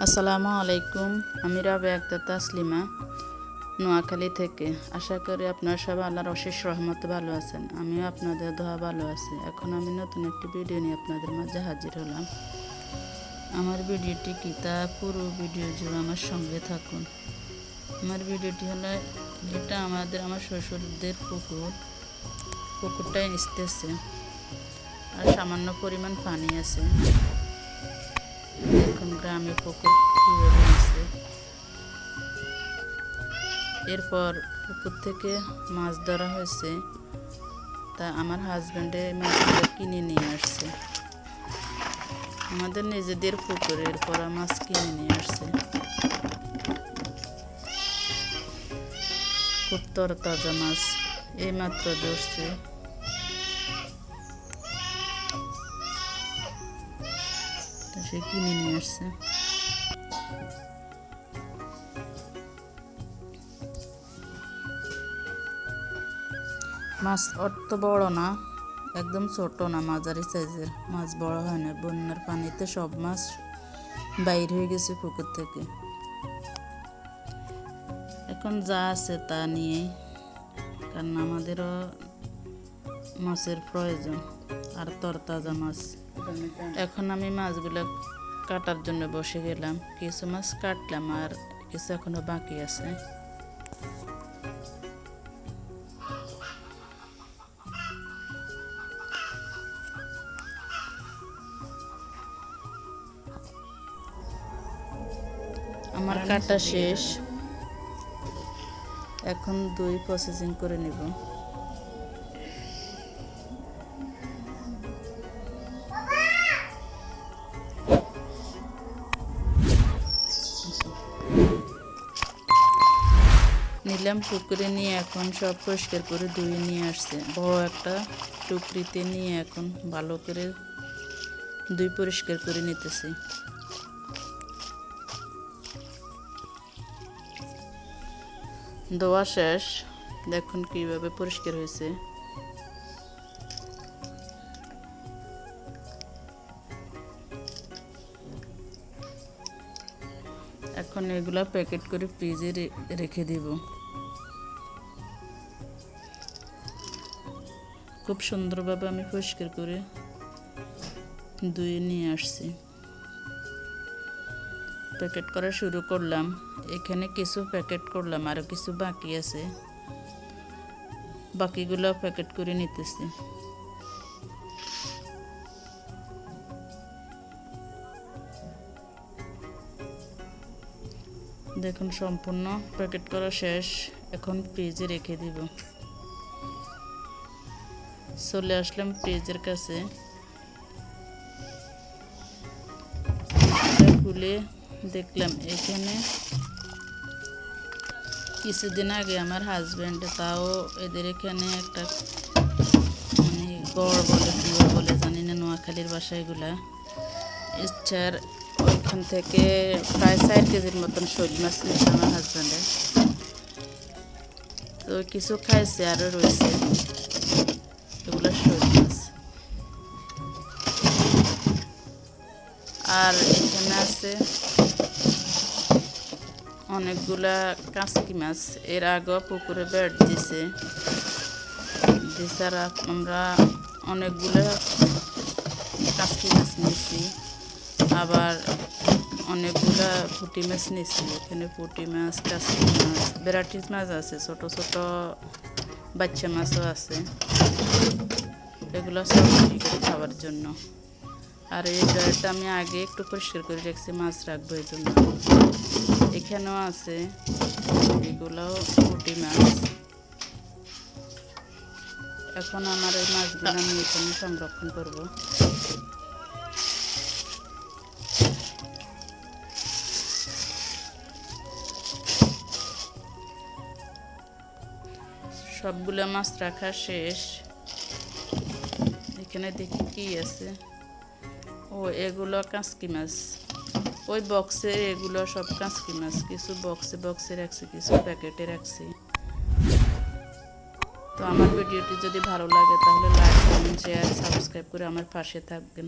আসসালামু আলাইকুম। আমি রাবেয়া আক্তার তাসলিমা, নোয়াখালী থেকে। আশা করি আপনারা সবাই আল্লাহর অশেষ রহমতে ভালো আছেন। আমিও আপনাদের দোয়া ভালো আছি। এখন আমি নতুন একটি ভিডিও নিয়ে আপনাদের মাঝে হাজির হলাম। আমার ভিডিওটি কি তা পুরো ভিডিও জুড়ে আমার সঙ্গে থাকুন। আমার ভিডিওটি হলো, এটা আমার শ্বশুরদের পুকুরটাই আসতেছে আর সামান্য পরিমাণ পানি আছে। দেখুন গ্রামে পুকুর কীভাবে আছে। এরপর পুকুর থেকে মাছ ধরা হয়েছে, তা আমার হাজব্যান্ডে মাছগুলো কিনে নিয়ে আসছে। আমাদের নিজেদের পুকুরে এরপর মাছ কিনে নিয়ে আসছে। খুব তরতাজা মাছ, এই মাত্র ধরছে। সে কিনে নিয়ে আসছে। মাছ অত বড় না, একদম ছোট না, মাঝারি সাইজের মাছ, বড় হয় না। বন্যার পানিতে সব মাছ বাইর হয়ে গেছে পুকুর থেকে। এখন যা আছে তা নিয়ে, কারণ আমাদেরও মাছের প্রয়োজন আর তরতাজা মাছ। এখন আমি মাছগুলো কাটার জন্য বসে গেলাম। কিছু মাছ কাটলাম আর কিছু এখনো বাকি আছে। আমার কাটা শেষ, এখন দই প্রসেসিং করে নেব। নিলাম পুকুরে নিয়ে, এখন সব পরিষ্কার করে ধুয়ে নিয়ে আসছে। বড় একটা টুকরিতে নিয়ে এখন ভালো করে ধুই পরিষ্কার করে নিতেছি। ধোয়া শেষ, দেখুন কিভাবে পরিষ্কার হয়েছে। এখন এগুলা প্যাকেট করে ফ্রিজে রেখে দিব। খুব সুন্দরভাবে আমি পরিষ্কার করে ধুয়ে নিয়ে আসছি। প্যাকেট করা শুরু করলাম। এখানে কিছু প্যাকেট করলাম, আরও কিছু বাকি আছে, বাকিগুলো প্যাকেট করে নিতেছি। দেখুন সম্পূর্ণ প্যাকেট করা শেষ, এখন ফ্রিজে রেখে দিব। চলে আসলাম ফ্রিজের কাছে, খুলে দেখলাম এখানে কিছুদিন আগে আমার হাজব্যান্ড, তাও এদের এখানে একটা গড় বলে পিওর বলে জানি না, নোয়াখালীর বাসা এগুলা, ইচ্ছার ওইখান থেকে প্রায় 4 কেজির মতন শৈল মাছ নিচ্ছে আমার হাজব্যান্ডে। তো কিছু খাইছে, আরও রয়েছে এগুলো শৈল মাছ। আর এখানে আছে অনেকগুলা কাঁচকি মাছ, এর আগে পুকুরে বেড় দিছে। এছাড়া আমরা অনেকগুলো কাঁচকি মাছ নিয়েছি, আবার অনেকগুলা পুঁটি মাছ নিয়েছি। এখানে পুঁটি মাছ, কাঁচকি মাছ, ভ্যারাইটিস মাছ আছে, ছোট ছোট বাচ্চা মাছও আছে। এগুলো সব খাবার জন্য। আর এই ড্রয়ারটা আমি আগে একটু পরিষ্কার করে রাখছি, মাছ রাখবো এই জন্য। এখানেও আছে, এগুলোও পুঁটি মাছ। এখন আমার এই মাছগুলো আমি এখানে সংরক্ষণ করব। সবগুলো মাছ রাখা শেষ। এখানে দেখি কি আছে। ও, এগুলো কাঁচকি মাছ। ওই বক্সে এগুলো সব কাঁচকি মাছ, কিছু বক্সে রাখছি, কিছু প্যাকেটে রাখছি। তো আমার ভিডিওটি যদি ভালো লাগে তাহলে লাইক, কমেন্ট, শেয়ার, সাবস্ক্রাইব করে আমার পাশে থাকবেন।